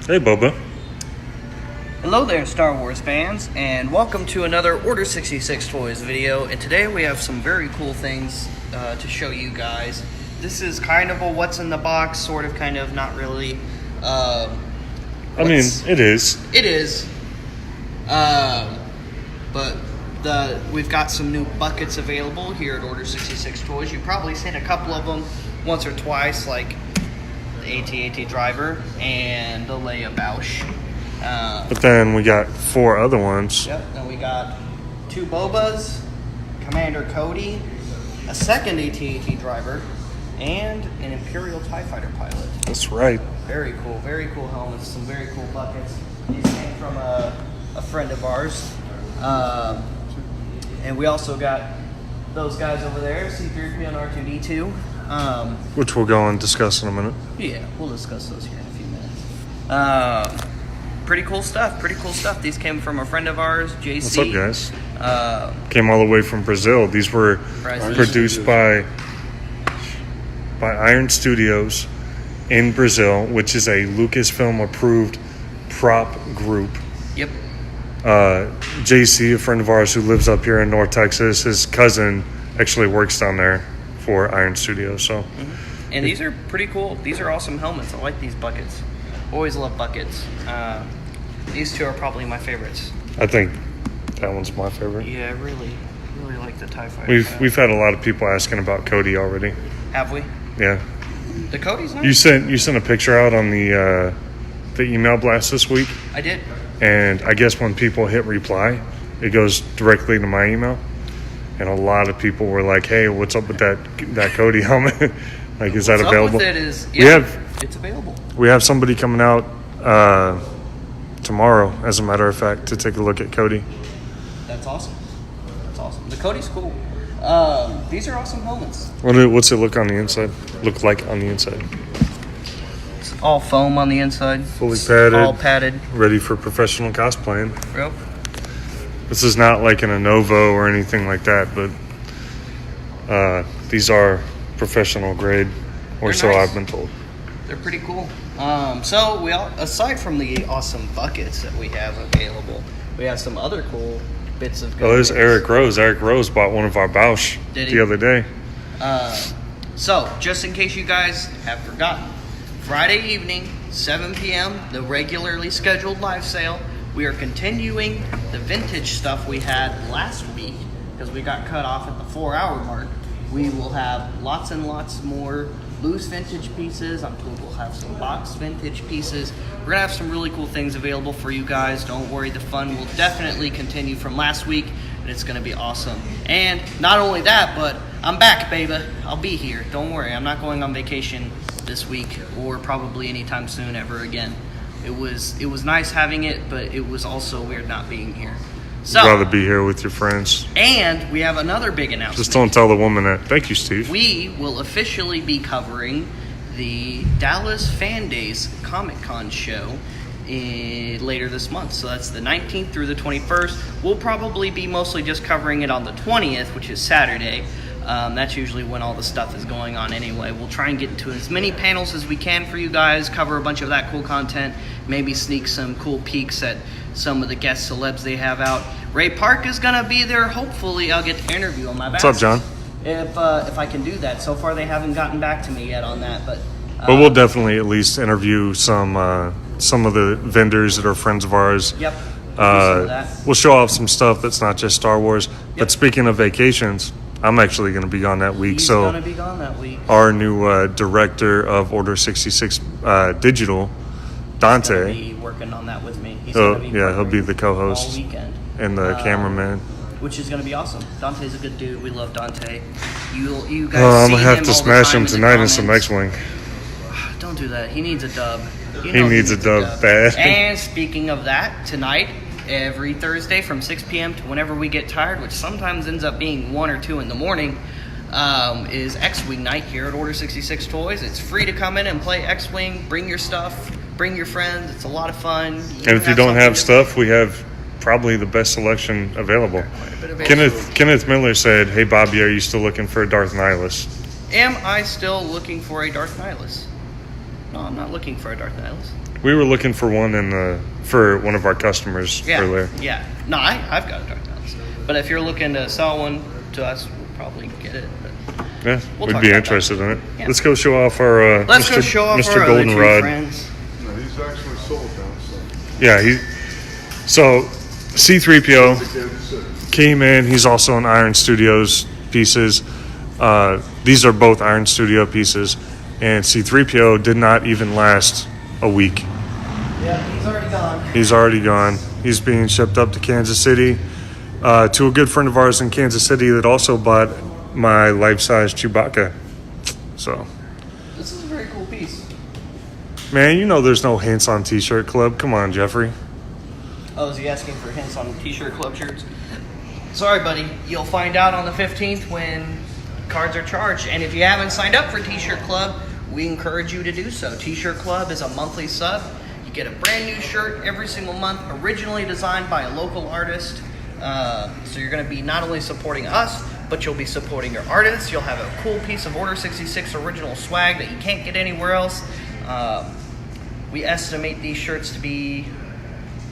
Hey, Bubba. Hello there, Star Wars fans, and welcome to another Order 66 Toys video. And today we have some very cool things to show you guys. This is kind of a what's in the box, sort of, kind of, not really. I mean, it is. It is. But we've got some new buckets available here at Order 66 Toys. You've probably seen a couple of them once or twice, like the AT-AT Driver and the Leia Bausch. But then we got 4 other ones. Yep, then we got 2 Bobas, Commander Cody, a second AT-AT Driver, and an Imperial TIE Fighter pilot. That's right. Very cool helmets, some very cool buckets. These came from a friend of ours. And we also got those guys over there, C-3PO and R2-D2. Which we'll go and discuss in a minute. Yeah, we'll discuss those here in a few minutes. Pretty cool stuff. These came from a friend of ours, JC. What's up, guys? Came all the way from Brazil. These were produced by Iron Studios in Brazil, which is a Lucasfilm approved prop group. Yep. JC, a friend of ours who lives up here in North Texas, his cousin actually works down there for Iron Studios. So, and these are pretty cool. These are awesome helmets. I like these buckets. Always love buckets. These 2 are probably my favorites. I think that one's my favorite. Yeah, I really like the TIE Fighter. We've had a lot of people asking about Cody already. Have we? Yeah. The Cody's nice. You sent a picture out on the email blast this week. I did. And I guess when people hit reply, it goes directly to my email. And a lot of people were like, "Hey, what's up with that Cody helmet? Like, is that available?" What's up with it is, yeah, it's available. We have somebody coming out tomorrow, as a matter of fact, to take a look at Cody. That's awesome. The Cody's cool. These are awesome helmets. What's it look like on the inside? It's all foam on the inside. Fully padded. All padded. Ready for professional cosplaying. Yep. This is not like an Lenovo or anything like that, but these are professional grade, or so I've been told. They're pretty cool. So aside from the awesome buckets that we have available, we have some other cool bits of goodies. Oh, there's Eric Rose. Eric Rose bought one of our Bausch the other day. So, just in case you guys have forgotten, Friday evening, 7 p.m., the regularly scheduled live sale. We are continuing the vintage stuff we had last week because we got cut off at the 4-hour mark. We will have lots and lots more loose vintage pieces. I'm told we'll have some box vintage pieces. We're going to have some really cool things available for you guys. Don't worry, the fun will definitely continue from last week, and it's going to be awesome. And not only that, but I'm back, baby. I'll be here. Don't worry, I'm not going on vacation this week or probably anytime soon ever again. It was nice having it, but it was also weird not being here. So, I'd rather be here with your friends. And we have another big announcement. Just don't tell the woman that. Thank you, Steve. We will officially be covering the Dallas Fan Days Comic-Con show later this month. So that's the 19th through the 21st. We'll probably be mostly just covering it on the 20th, which is Saturday. That's usually when all the stuff is going on anyway. We'll try and get into as many panels as we can for you guys, cover a bunch of that cool content, maybe sneak some cool peeks at some of the guest celebs they have out. Ray Park is going to be there. Hopefully, I'll get to interview him. What's up, John? If I can do that. So far, they haven't gotten back to me yet on that. But we'll definitely at least interview some of the vendors that are friends of ours. Yep. We'll show off some stuff that's not just Star Wars. Yep. But speaking of vacations, I'm actually going to be gone that week. He's going to be gone that week. Our new director of Order 66 Digital, Dante. He's going to be working on that with me. He'll be the co-host all weekend. And the cameraman. Which is going to be awesome. Dante's a good dude. We love Dante. You guys I'm going to have to smash him tonight in some X-Wing. Don't do that. He needs a dub. He needs a dub bad. And speaking of that, tonight, every Thursday from 6 p.m. to whenever we get tired, which sometimes ends up being 1 or 2 in the morning, is X-Wing night here at Order 66 Toys. It's free to come in and play X-Wing. Bring your stuff. Bring your friends. It's a lot of fun. And if you don't have stuff, we have probably the best selection available. Kenneth Miller said, "Hey Bobby, are you still looking for a Darth Nihilus?" Am I still looking for a Darth Nihilus? No, I'm not looking for a Darth Nihilus. We were looking for one for one of our customers earlier. Yeah. No, I've got a Dark Balance. But if you're looking to sell one to us, we'll probably get it. But Yeah, we'll we'd talk be about interested that. in it. Yeah. Let's go show off our Let's go show off Mr. our other two Goldenrod. friends. No, he's actually sold now, so. Yeah, so C3PO Kansas City. came in. He's also in Iron Studios pieces. These are both Iron Studio pieces, and C3PO did not even last a week. Yeah, he's already gone. He's already gone. He's being shipped up to Kansas City to a good friend of ours in Kansas City that also bought my life-size Chewbacca. So, This is a very cool piece. man, you know there's no hints on T-shirt Club. Come on, Jeffrey. Oh, is he asking for hints on T-shirt club shirts? Sorry, buddy. You'll find out on the 15th when cards are charged. And if you haven't signed up for T-shirt club, we encourage you to do so. T-shirt club is a monthly sub. You get a brand new shirt every single month, originally designed by a local artist. So you're going to be not only supporting us, but you'll be supporting your artists. You'll have a cool piece of Order 66 original swag that you can't get anywhere else. We estimate these shirts to be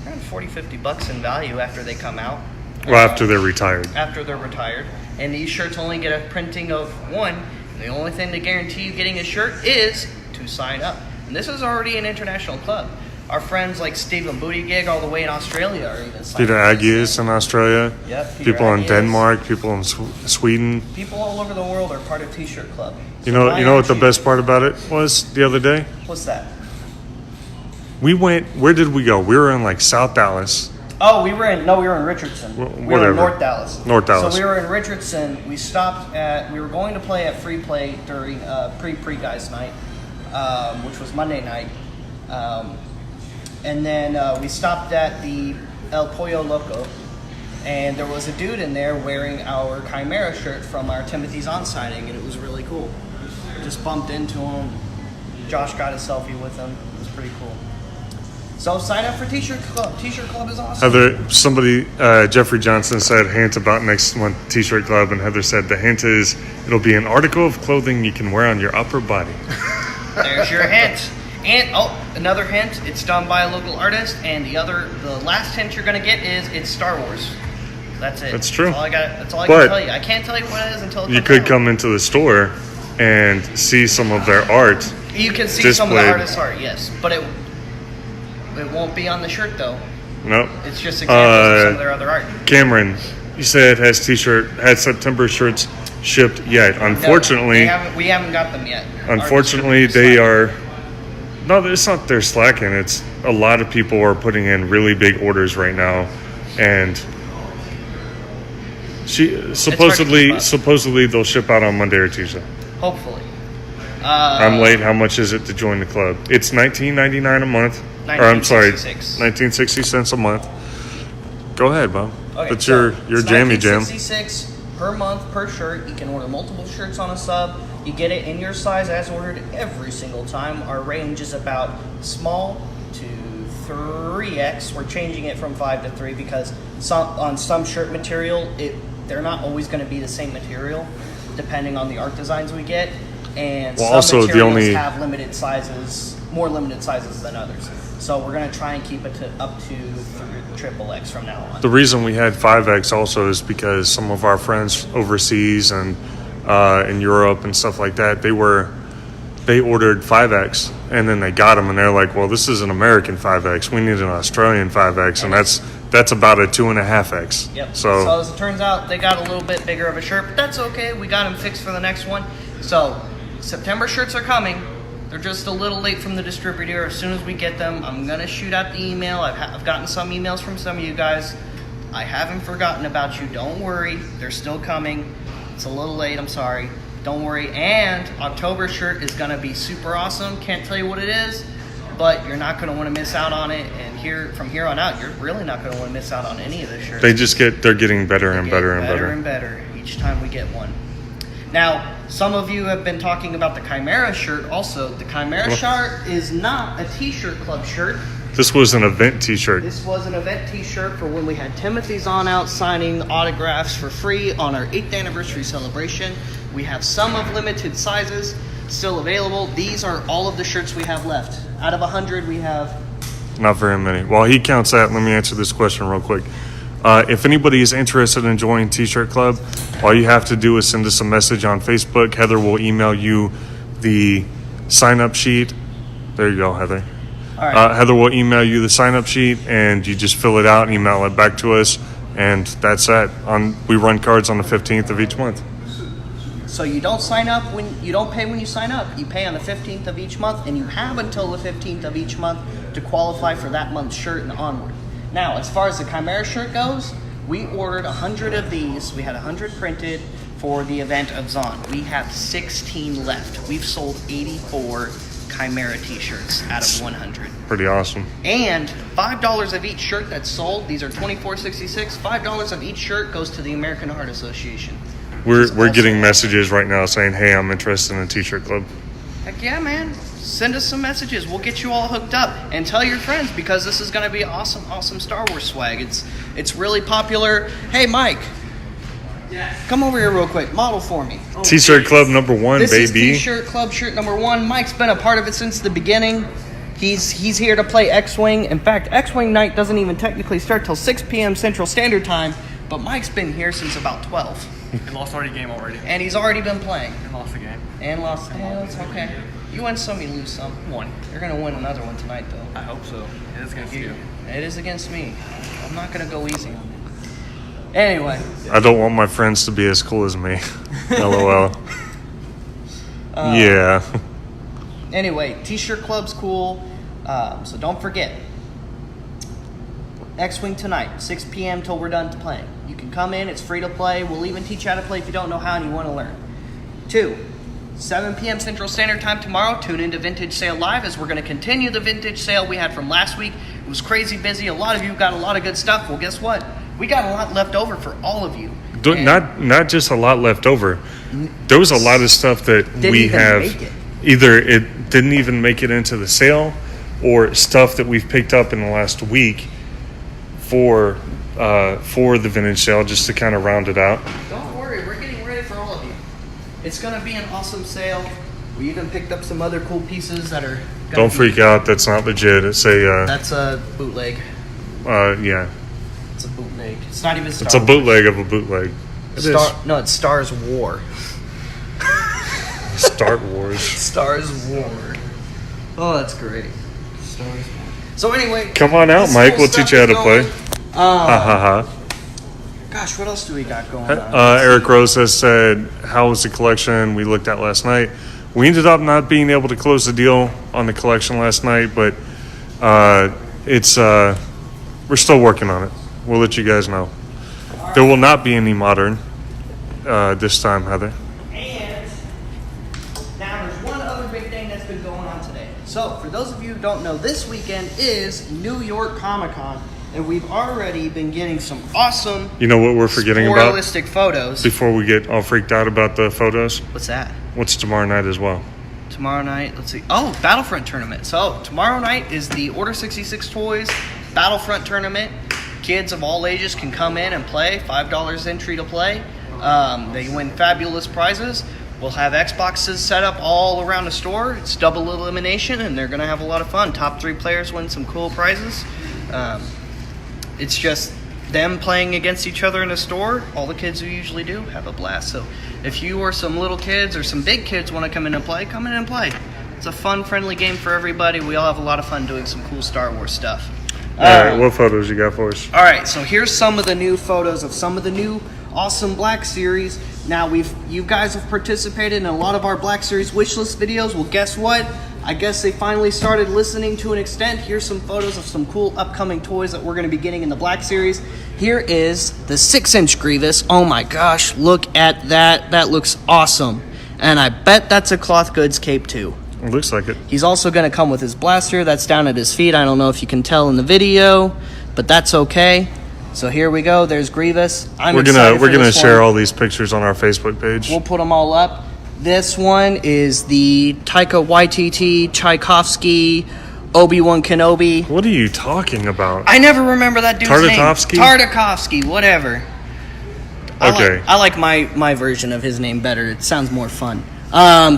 around $40-50 in value after they come out. Well, after they're retired. After they're retired. And these shirts only get a printing of one. And the only thing to guarantee you getting a shirt is to sign up. And this is already an international club. Our friends like Stephen Booty all the way in Australia are even signing Peter up. Aggies in Australia. Yep, Peter People in Aggies. Denmark. People in Sweden. People all over the world are part of T-shirt club. You So know why what the aren't best part about it was the other day? What's that? We went. Where did we go? We were in like South Dallas. Oh, we were in Richardson. We were whatever. in North Dallas. North Dallas. So we were in Richardson. We were going to play at Free Play during pre guys night, which was Monday night. And then we stopped at the El Pollo Loco, and there was a dude in there wearing our Chimera shirt from our Timothy's On sighting, and it was really cool. Just bumped into him. Josh got a selfie with him. It was pretty cool. So sign up for T-shirt Club. T-shirt Club is awesome. Heather, Jeffrey Johnson said hint about next month T-shirt Club, and Heather said the hint is it'll be an article of clothing you can wear on your upper body. There's your hint. And another hint, it's done by a local artist, and the last hint you're gonna get is it's Star Wars. That's it. That's true. That's all I But can tell you. I can't tell you what it is until it You comes could out. come into the store and see some of their art. You can see some of the displayed. artist's art, yes, but it won't be on the shirt though. Nope. It's just examples of some of their other art. Cameron, you said had September shirts shipped yet. Unfortunately, we haven't got them yet. Unfortunately, they are. No, it's not they're slacking. It's a lot of people are putting in really big orders right now, and supposedly they'll ship out on Monday or Tuesday. Hopefully. I'm late. How much is it to join the club? It's $19.99 a month. Or I'm sorry, 1960 cents a month. Go ahead, Bob. Okay, That's so your it's jammy jam. $19.66 per month per shirt. You can order multiple shirts on a sub. You get it in your size as ordered every single time. Our range is about small to 3X. We're changing it from 5 to 3 because on some shirt material, they're not always going to be the same material, depending on the art designs we get. And some materials have limited sizes, more limited sizes than others. So we're going to try and keep it up to XXX from now on. The reason we had 5X also is because some of our friends overseas and in Europe and stuff like that, they ordered 5X and then they got them and they're like, well, this is an American 5X. We need an Australian 5X, and that's about a 2.5X. Yep. So as it turns out, they got a little bit bigger of a shirt, but that's okay. We got them fixed for the next one. So September shirts are coming. They're just a little late from the distributor. As soon as we get them, I'm going to shoot out the email. I've gotten some emails from some of you guys. I haven't forgotten about you. Don't worry. They're still coming. It's a little late. I'm sorry. Don't worry. And October shirt is going to be super awesome. Can't tell you what it is, but you're not going to want to miss out on it. And from here on out, you're really not going to want to miss out on any of the shirts. they're getting better and better and better and better each time we get one. Now, some of you have been talking about the Chimera shirt also. The Chimera shirt is not a T-shirt club shirt. This was an event T-shirt. This was an event T-shirt for when we had Timothy's On out signing autographs for free on our 8th anniversary celebration. We have some of limited sizes still available. These are all of the shirts we have left. Out of 100, we have Not very many. While he counts that, let me answer this question real quick. If anybody is interested in joining T-Shirt Club, all you have to do is send us a message on Facebook. Heather will email you the sign-up sheet. There you go, Heather. All right. Heather will email you the sign-up sheet, and you just fill it out and email it back to us, and that's that. We run cards on the 15th of each month. So you don't sign up you don't pay when you sign up. You pay on the 15th of each month, and you have until the 15th of each month to qualify for that month's shirt and onward. Now, as far as the Chimera shirt goes, we ordered 100 of these. We had 100 printed for the event of Zon. We have 16 left. We've sold 84 Chimera t-shirts out of 100. Pretty awesome. And $5 of each shirt that's sold, these are $24.66, $5 of each shirt goes to the American Heart Association. We're getting messages right now saying, hey, I'm interested in a T-shirt club. Heck yeah, man. Send us some messages. We'll get you all hooked up. And tell your friends, because this is going to be awesome Star Wars swag. It's really popular. Hey, Mike. Yeah. Come over here real quick. Model for me. T-shirt club number 1, this baby. This is T-shirt club shirt number 1. Mike's been a part of it since the beginning. He's here to play X-Wing. In fact, X-Wing night doesn't even technically start till 6 p.m. Central Standard Time, but Mike's been here since about 12. And lost already game already. And he's already been playing. And lost the game. And lost. Oh, it's okay. You win some, you lose some. One. You're going to win another one tonight, though. I hope so. It is against you. It is against me. I'm not going to go easy on it. Anyway. I don't want my friends to be as cool as me. LOL. Yeah. Anyway, T-shirt club's cool. So don't forget. X-Wing tonight, 6 p.m. till we're done playing. You can come in. It's free to play. We'll even teach you how to play if you don't know how and you want to learn. 2, 7 p.m. Central Standard Time tomorrow. Tune into Vintage Sale Live as we're going to continue the vintage sale we had from last week. It was crazy busy. A lot of you got a lot of good stuff. Well, guess what? We got a lot left over for all of you. Not just a lot left over. There was a lot of stuff that we have. Either it didn't even make it into the sale, or stuff that we've picked up in the last week for the vintage sale, just to kind of round it out. Don't worry, we're getting ready for all of you. It's going to be an awesome sale. We even picked up some other cool pieces that are. Don't freak out. That's not legit. It's a. That's a bootleg. Yeah. It's a bootleg. It's not even Star It's a bootleg of a bootleg. No, it's Stars War. Star Wars. Stars War. Oh, that's great. Stars War. So anyway. Come on out, Mike. We'll teach you how to play. Gosh, what else do we got going on? Eric Rose has said, how was the collection we looked at last night? We ended up not being able to close the deal on the collection last night, but we're still working on it. We'll let you guys know. There will not be any modern this time, Heather. And now there's one other big thing that's been going on today. So for those of you who don't know, this weekend is New York Comic-Con, and we've already been getting some awesome, you know what we're forgetting about? Realistic photos. Before we get all freaked out about the photos? What's that? What's tomorrow night as well? Tomorrow night, let's see. Oh, Battlefront tournament. So tomorrow night is the Order 66 Toys Battlefront tournament. Kids of all ages can come in and play. $5 entry to play. They win fabulous prizes. We'll have Xboxes set up all around the store. It's double elimination, and they're going to have a lot of fun. Top 3 players win some cool prizes. It's just them playing against each other in the store. All the kids who usually do have a blast. So if you or some little kids or some big kids want to come in and play, come in and play. It's a fun, friendly game for everybody. We all have a lot of fun doing some cool Star Wars stuff. All right, what photos you got for us? All right, so here's some of the new photos of some of the new awesome Black Series. Now, you guys have participated in a lot of our Black Series wishlist videos. Well, guess what? I guess they finally started listening to an extent. Here's some photos of some cool upcoming toys that we're going to be getting in the Black Series. Here is the 6-inch Grievous. Oh my gosh, look at that. That looks awesome. And I bet that's a Cloth Goods cape too. It looks like it. He's also going to come with his blaster. That's down at his feet. I don't know if you can tell in the video, but that's okay. So here we go. There's Grievous. We're gonna share all these pictures on our Facebook page. We'll put them all up. This one is the Taika Waititi, Tchaikovsky, Obi-Wan Kenobi. What are you talking about? I never remember that dude's Tartakovsky? name. Tartakovsky, whatever. Okay. I like my version of his name better. It sounds more fun.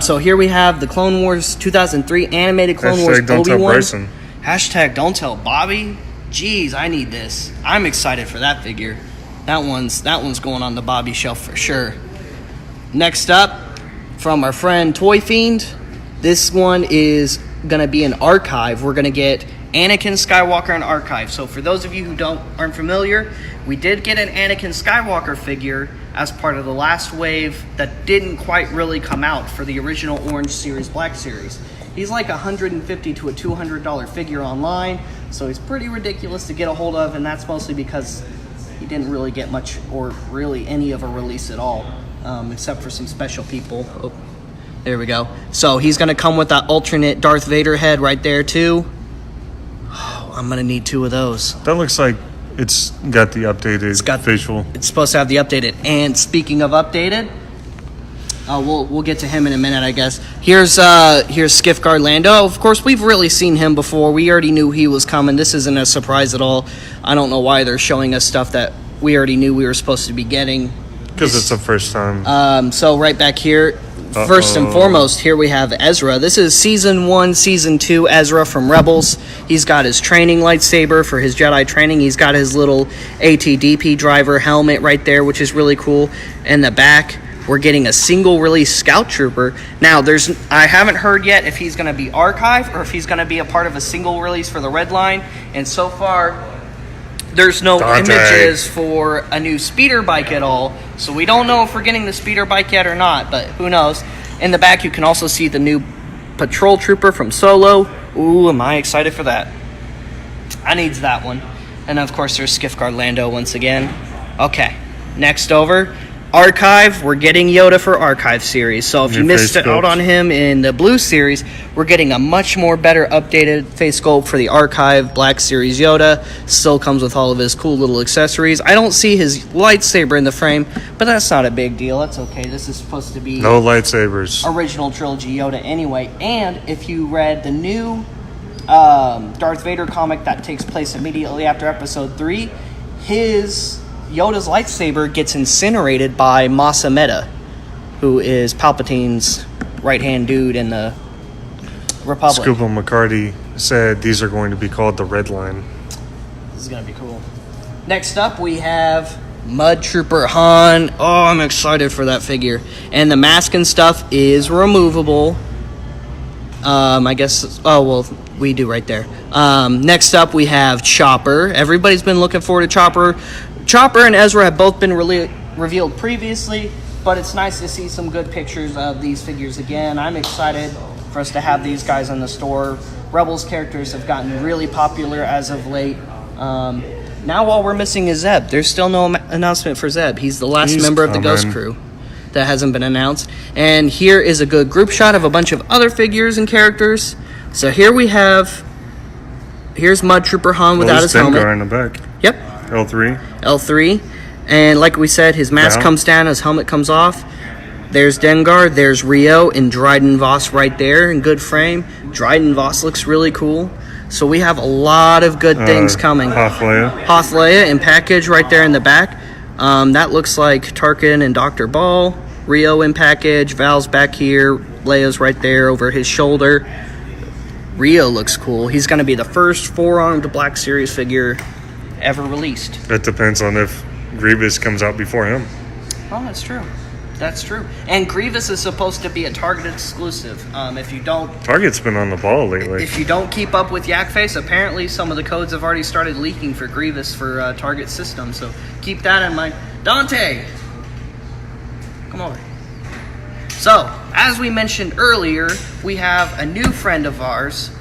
So here we have the Clone Wars 2003 animated Clone Wars Don't tell Obi-Wan. Bryson. Hashtag don't tell Bobby. Jeez, I need this. I'm excited for that figure. That one's going on the Bobby shelf for sure. Next up, from our friend Toy Fiend, this one is going to be an archive. We're going to get Anakin Skywalker in archive. So for those of you who aren't familiar, we did get an Anakin Skywalker figure as part of the last wave that didn't quite really come out for the original Orange Series, Black Series. He's like $150 to a $200 figure online, so he's pretty ridiculous to get a hold of, and that's mostly because he didn't really get much or really any of a release at all, except for some special people. Oh, there we go. So he's going to come with that alternate Darth Vader head right there too. Oh, I'm going to need 2 of those. That looks like it's got the updated visual. It's supposed to have the updated. And speaking of updated, we'll get to him in a minute, I guess. Here's Skiff Guard Lando. Of course, we've really seen him before. We already knew he was coming. This isn't a surprise at all. I don't know why they're showing us stuff that we already knew we were supposed to be getting. Because it's the first time. So right back here, first and foremost, here we have Ezra. This is Season 1, Season 2 Ezra from Rebels. He's got his training lightsaber for his Jedi training. He's got his little ATDP driver helmet right there, which is really cool. In the back, we're getting a single release Scout Trooper. Now, I haven't heard yet if he's going to be archived or if he's going to be a part of a single release for the Red Line. And so far, there's no images for a new speeder bike at all. So we don't know if we're getting the speeder bike yet or not, but who knows. In the back, you can also see the new Patrol Trooper from Solo. Ooh, am I excited for that. I needs that one. And of course, there's Skiff Guard Lando once again. Okay, next over. Archive, we're getting Yoda for Archive series. So if you missed out on him in the Blue series, we're getting a much more better updated face sculpt for the Archive Black series Yoda. Still comes with all of his cool little accessories. I don't see his lightsaber in the frame, but that's not a big deal. That's okay. This is supposed to be no lightsabers. Original trilogy Yoda anyway. And if you read the new Darth Vader comic that takes place immediately after Episode 3, Yoda's lightsaber gets incinerated by Mas Amedda, who is Palpatine's right-hand dude in the Republic. Scuba McCarty said these are going to be called the Red Line. This is going to be cool. Next up, we have Mud Trooper Han. Oh, I'm excited for that figure. And the mask and stuff is removable. I guess... Oh, well, we do right there. Next up, we have Chopper. Everybody's been looking forward to Chopper. Chopper and Ezra have both been revealed previously, but it's nice to see some good pictures of these figures again. I'm excited for us to have these guys in the store. Rebels characters have gotten really popular as of late. Now all we're missing is Zeb. There's still no announcement for Zeb. He's the last member of the Ghost Crew that hasn't been announced. And here is a good group shot of a bunch of other figures and characters. So here we have... Here's Mud Trooper Han without his helmet. In the back. Yep. L3. And like we said, his mask comes down, his helmet comes off. There's Dengar, there's Rio, and Dryden Voss right there in good frame. Dryden Voss looks really cool. So we have a lot of good things coming. Hoth Leia in package right there in the back. That looks like Tarkin and Dr. Ball. Rio in package, Val's back here, Leia's right there over his shoulder. Rio looks cool. He's going to be the first 4-armed Black Series figure ever released. It depends on if Grievous comes out before him. Oh, that's true. That's true. And Grievous is supposed to be a Target exclusive. If you don't... Target's been on the ball lately. If you don't keep up with Yakface, apparently some of the codes have already started leaking for Grievous for Target system. So keep that in mind. Dante! Come over. So, as we mentioned earlier, we have a new friend of ours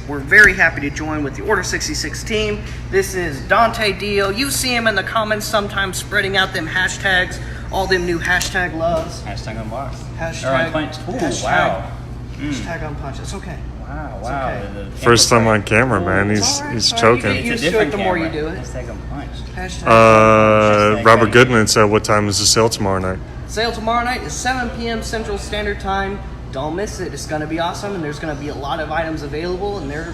we're very happy to join with the Order 66 team. This is Dante Dio. You see him in the comments sometimes spreading out them hashtags, all them new hashtag loves. Hashtag unboxed. Hashtag unpunched. Ooh, hashtag, wow. Hashtag unpunched. It's okay. Wow. Okay. First time on camera, man. He's choking. You get used to it the more you do it. Hashtag unpunched. Hashtag Robert Goodman said, what time is the sale tomorrow night? Sale tomorrow night is 7 p.m. Central Standard Time. Don't miss it. It's going to be awesome, and there's going to be a lot of items available, and they're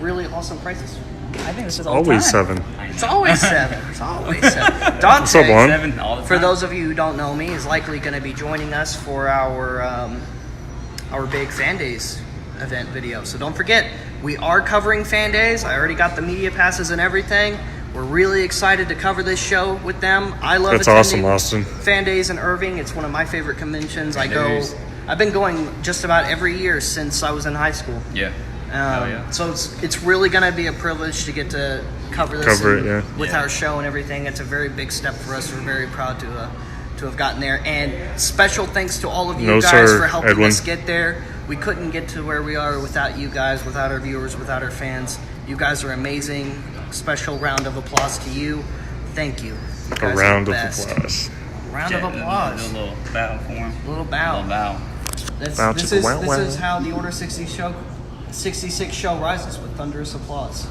really awesome prices. I think this is always 7. It's always 7. It's always 7. Dante, What's up, Juan? 7 all the time. For those of you who don't know me, is likely going to be joining us for our big Fan Days event video. So don't forget, We are covering Fan Days. I already got the media passes and everything. We're really excited to cover this show with them. I love That's attending awesome, Austin. Fan Days in Irving. It's one of my favorite conventions. Days. I've been going just about every year since I was in high school. Yeah. Hell yeah. So it's really going to be a privilege to get to cover this with Yeah. our show and everything. It's a very big step for us. We're very proud to have gotten there. And special thanks to all of you guys for helping us get there. We couldn't get to where we are without you guys, without our viewers, without our fans. You guys are amazing. Special round of applause to you. Thank you. You guys A round are of the best. applause. Round of applause. A little bow for him. Little bow. Little bow. This is how the Order 66 show rises, with thunderous applause.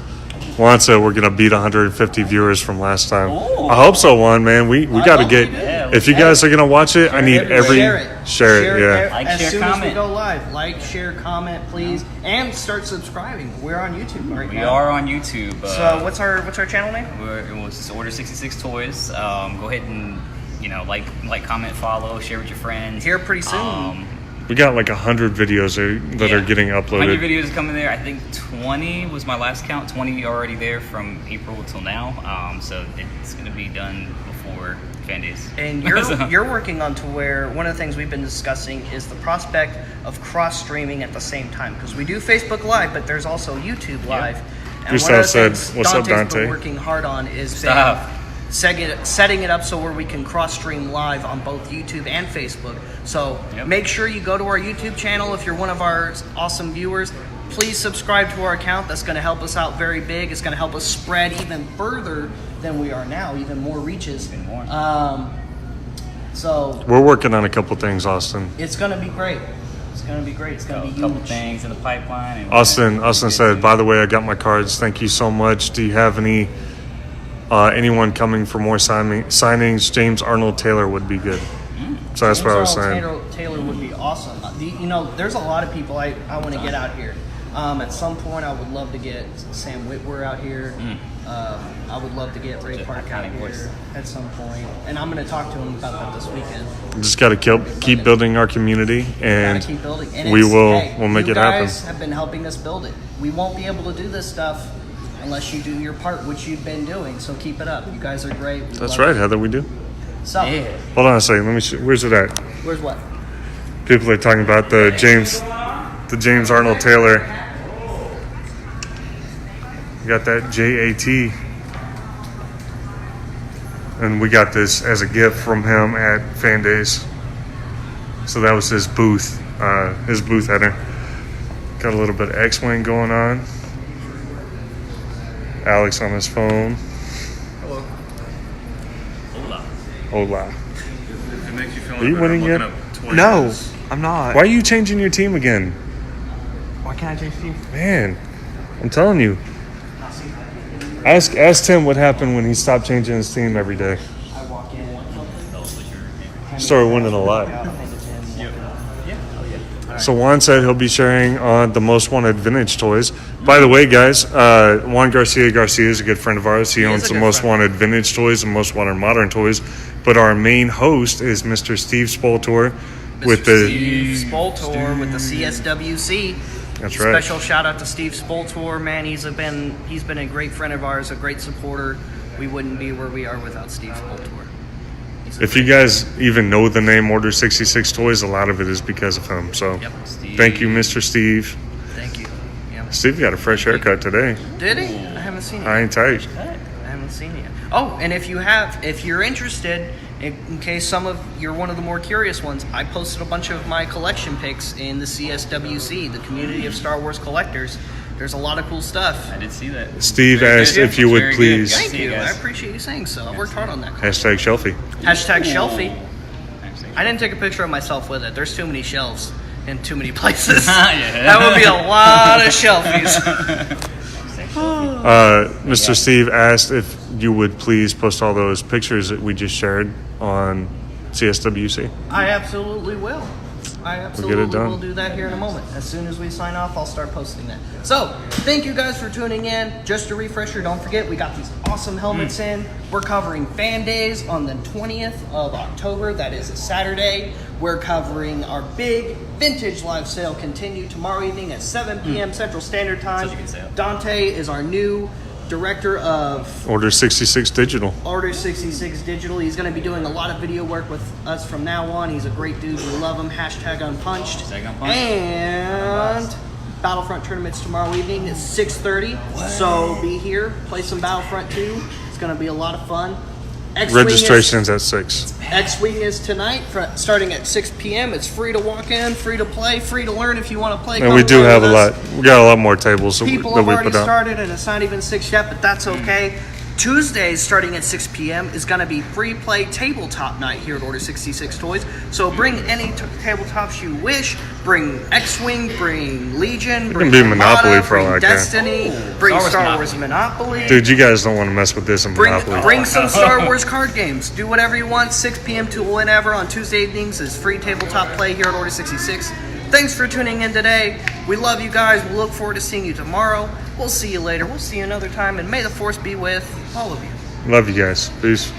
Juan said we're gonna beat 150 viewers from last time. Oh. I hope so, Juan. Man, we got to hope get. we do. If you guys are gonna watch it, I need every share it. Yeah. Like, as share, soon as we comment. go live. Like, share, comment, please, and start subscribing. We're on YouTube right We now. are on YouTube. So what's our channel name? It's Order 66 Toys. Go ahead and like, comment, follow, share with your friends. Here pretty soon. We got like 100 videos that are getting 100 uploaded. videos coming there. I think 20 was my last count. 20 already there from April till now. So it's going to be done before Fan Days. And you're working on to where one of the things we've been discussing is the prospect of cross streaming at the same time, because we do Facebook Live, but there's also YouTube Live. And Gustav said, "What's up, Dante's been Dante?" working hard on is Stop. setting it up so where we can cross stream live on both YouTube and Facebook. So make sure you go to our YouTube channel if you're one of our awesome viewers. Please subscribe to our account. That's going to help us out very big. It's going to help us spread even further than we are now, even more reaches. Even more. So We're working on a couple things, Austin. it's going to be great. It's going to be great. It's going to be A couple huge. things in the pipeline. And Austin said, "By the way, I got my cards. Thank you so much. Do you have anyone coming for more signings? James Arnold Taylor would be good." So that's what I was saying. Taylor would be awesome. There's a lot of people I want to get out here. At some point, I would love to get Sam Whitwer out here. I would love to get Ray Park out here at some point. And I'm going to talk to him about that this weekend. Just got to keep building our community, and Gotta keep building. And we'll make it happen. You guys have been helping us build it. We won't be able to do this stuff unless you do your part, which you've been doing. So keep it up. You guys are great. We That's love right, it. Heather. We do. So, Hold on a second. Let me see. Where's it at? where's what? People are talking about the James Arnold Taylor. We got that JAT. And we got this as a gift from him at Fan Days. So that was his booth header. Got a little bit of X-Wing going on. Alex on his phone. Hello. Hola. If it makes you feel Are you better, winning I'm yet? looking up toys. No, I'm not. Why are you changing your team again? Why can't I change team? Man, I'm telling you. Ask Tim what happened when he stopped changing his team every day. I walk in. Started winning a lot. So Juan said he'll be sharing on the Most Wanted Vintage Toys. By the way, guys, Juan Garcia is a good friend of ours. He owns is a the good Most friend. Wanted Vintage Toys and Most Wanted Modern Toys. But our main host is Mr. Steve Spoltor with the... Steve Spoltor with the CSWC. That's right. Special shout out to Steve Spoltor, man. He's been a great friend of ours, a great supporter. We wouldn't be where we are without Steve Spoltor. If you guys even know the name Order 66 Toys, a lot of it is because of him. So thank you, Mr. Steve. Thank you. Yeah. Steve got a fresh haircut today. Did he? I haven't seen it. I ain't tight. I haven't seen it yet. Oh, and if you're interested, in case you're one of the more curious ones, I posted a bunch of my collection pics in the CSWC, the Community of Star Wars Collectors. There's a lot of cool stuff. I did see that. Steve Very asked good. if you would Very good. please Thank See you. you I guys. appreciate you saying so. I worked hard on that. hashtag Shelfie. Hashtag Shelfie. I didn't take a picture of myself with it. There's too many shelves in too many places. Yeah. That would be a lot of shelfies. Mr. Steve asked if you would please post all those pictures that we just shared on CSWC. I absolutely will. I absolutely done. will do that here in a moment. As soon as we sign off, I'll start posting that. So, thank you guys for tuning in. Just a refresher, don't forget, we got these awesome helmets in. We're covering Fan Days on the 20th of October. That is a Saturday. We're covering our big vintage live sale continue tomorrow evening at 7 p.m. Central Standard Time. Such a good sale. Dante is our new director of Order 66 Digital. Order 66 Digital. He's going to be doing a lot of video work with us from now on. He's a great dude. We love him. Hashtag unpunched. Hashtag unpunched. And Battlefront tournaments tomorrow evening at 6:30. So be here. Play some Battlefront 2. It's going to be a lot of fun. Registration's at 6. X-Wing is tonight, starting at 6 p.m. It's free to walk in, free to play, free to learn if you want to play. And we do have a lot. We got a lot more tables that People we have already put out. started, and it's not even 6 yet, but that's okay. Tuesdays, starting at 6 p.m., is going to be free play tabletop night here at Order 66 Toys. So bring any tabletops you wish. Bring X-Wing, bring Legion, bring be Armada, Monopoly for all bring I care. Destiny, bring Star Star Wars Wars Monopoly. Dude, you guys don't want to mess with this in Monopoly. Bring some Star Wars card games. Do whatever you want. 6 p.m. to whenever on Tuesday evenings is free tabletop play here at Order 66. Thanks for tuning in today. We love you guys. We look forward to seeing you tomorrow. We'll see you later. We'll see you another time. And may the Force be with all of you. Love you guys. Peace.